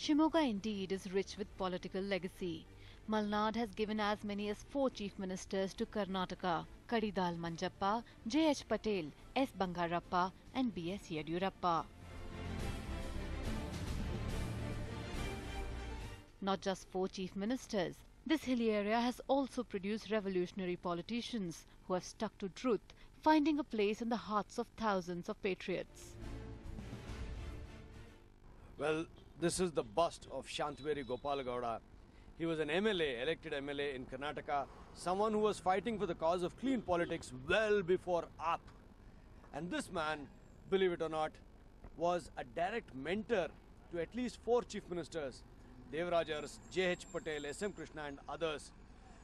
Shimoga indeed is rich with political legacy. Malnad has given as many as 4 chief ministers to Karnataka: Kadidal Manjappa, J.H. Patel, S. Bangarappa and B.S. Yediyurappa. Not just 4 chief ministers, this hilly area has also produced revolutionary politicians who have stuck to truth, finding a place in the hearts of thousands of patriots. Well, this is the bust of Shantaveri Gopalagowda. He was an MLA, elected MLA in Karnataka, someone who was fighting for the cause of clean politics well before AAP. And this man, believe it or not, was a direct mentor to at least 4 chief ministers: Devarajars, J.H. Patel, S.M. Krishna and others.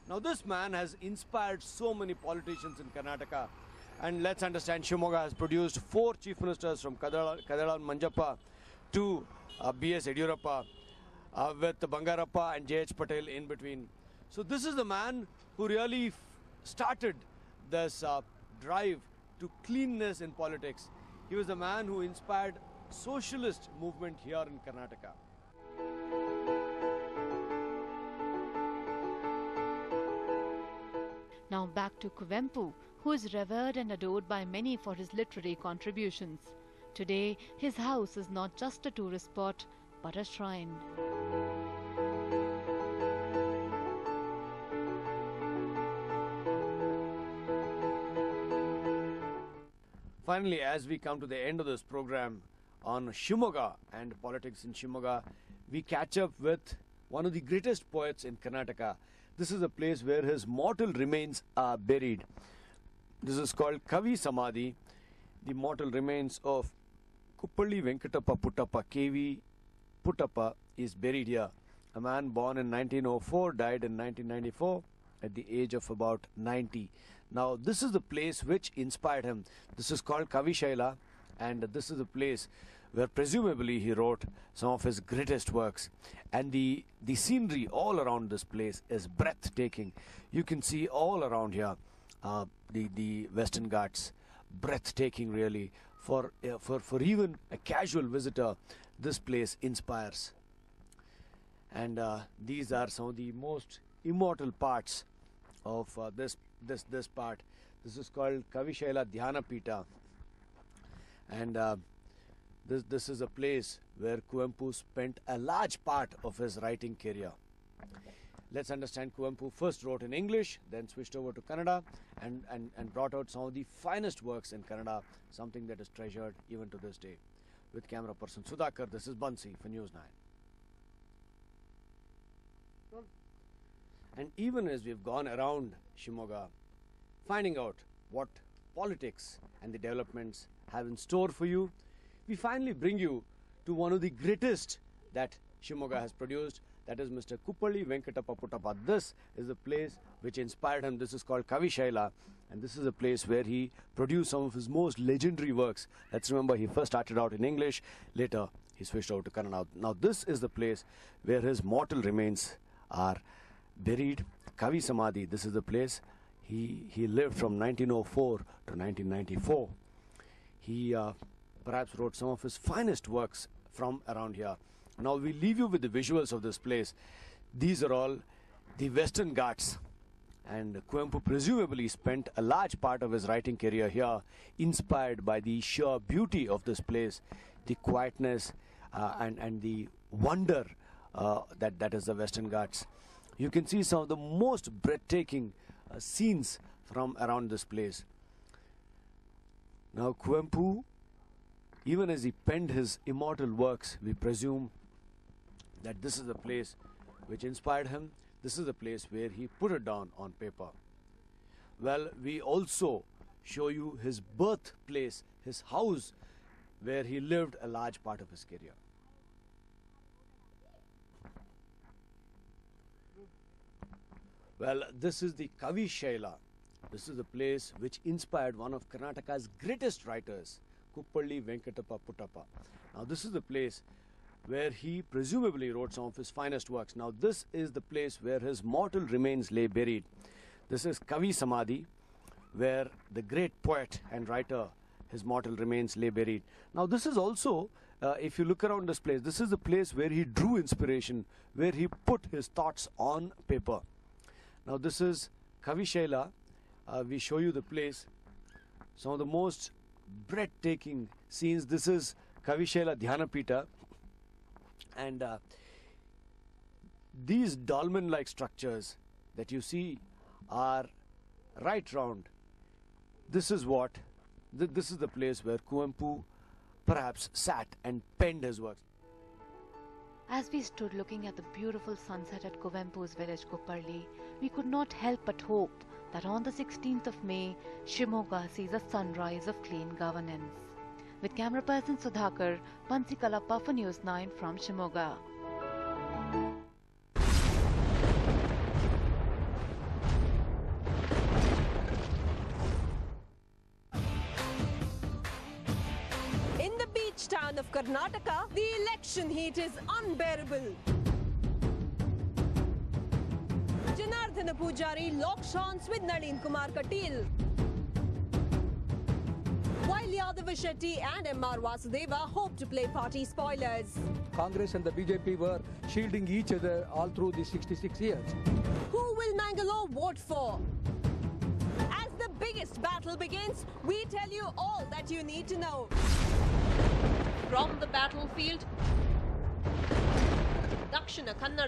Now this man has inspired so many politicians in Karnataka. And let's understand, Shimoga has produced 4 chief ministers from Kadidal Manjappa to B.S. Yediyurappa, with Bangarappa and J.H. Patel in between. So this is the man who really started this drive to cleanness in politics. He was the man who inspired socialist movement here in Karnataka. Now back to Kuvempu, who is revered and adored by many for his literary contributions. Today, his house is not just a tourist spot, but a shrine. Finally, as we come to the end of this program on Shimoga and politics in Shimoga, we catch up with one of the greatest poets in Karnataka. This is a place where his mortal remains are buried. This is called Kavi Samadhi, the mortal remains of Kuppalli Venkatappa Puttappa. KV Puttappa is buried here. A man born in 1904, died in 1994 at the age of about 90. Now this is the place which inspired him. This is called Kavi Shaila, and this is the place where presumably he wrote some of his greatest works. And the scenery all around this place is breathtaking. You can see all around here the Western Ghats, breathtaking really. For even a casual visitor, this place inspires. And these are some of the most immortal parts of this part. This is called Kavi Shaila Dhyana Pita, and this is a place where Kuvempu spent a large part of his writing career. Let's understand, Kuvempu first wrote in English, then switched over to Kannada and brought out some of the finest works in Kannada, something that is treasured even to this day. With camera person Sudhakar, this is Bansi for News9. And even as we've gone around Shimoga, finding out what politics and the developments have in store for you, we finally bring you to one of the greatest that Shimoga has produced. That is Mr. Kuppalli Venkatappa Puttappa. This is the place which inspired him. This is called Kavi Shaila, and this is a place where he produced some of his most legendary works. Let's remember, he first started out in English, later he switched over to Kannada. Now this is the place where his mortal remains are buried. Kavi Samadhi, this is the place. He lived from 1904 to 1994. He perhaps wrote some of his finest works from around here. Now we leave you with the visuals of this place. These are all the Western Ghats, and Kuvempu presumably spent a large part of his writing career here, inspired by the sheer beauty of this place, the quietness and the wonder that is the Western Ghats. You can see some of the most breathtaking scenes from around this place. Now Kuvempu, even as he penned his immortal works, we presume that this is the place which inspired him. This is the place where he put it down on paper. Well, we also show you his birthplace, his house, where he lived a large part of his career. Well, this is the Kavi Shaila. This is the place which inspired one of Karnataka's greatest writers, Kuppalli Venkatappa Puttappa. Now this is the place where he presumably wrote some of his finest works. Now this is the place where his mortal remains lay buried. This is Kavi Samadhi, where the great poet and writer, his mortal remains lay buried. Now this is also if you look around this place, this is the place where he drew inspiration, where he put his thoughts on paper. Now this is Kavishaila. We show you the place. Some of the most breathtaking scenes. This is Kavishaila Dhyanapita, and these dolmen-like structures that you see are right round. This is what, this is the place where Kuvempu perhaps sat and penned his works. As we stood looking at the beautiful sunset at Kuvempu's village Kupparli, we could not help but hope that on the 16th of May, Shimoga sees a sunrise of clean governance. With camera person Sudhakar, Pansi Kalappa for News 9 from Shimoga. In the beach town of Karnataka, the election heat is unbearable. Janardhana Pujari locks horns with Nalin Kumar Katil, while Yadav Shetty and M.R. Vasudeva hope to play party spoilers. Congress and the BJP were shielding each other all through the 66 years. Who will Mangalore vote for? As the biggest battle begins, we tell you all that you need to know. From the battlefield, Dakshina Kannada.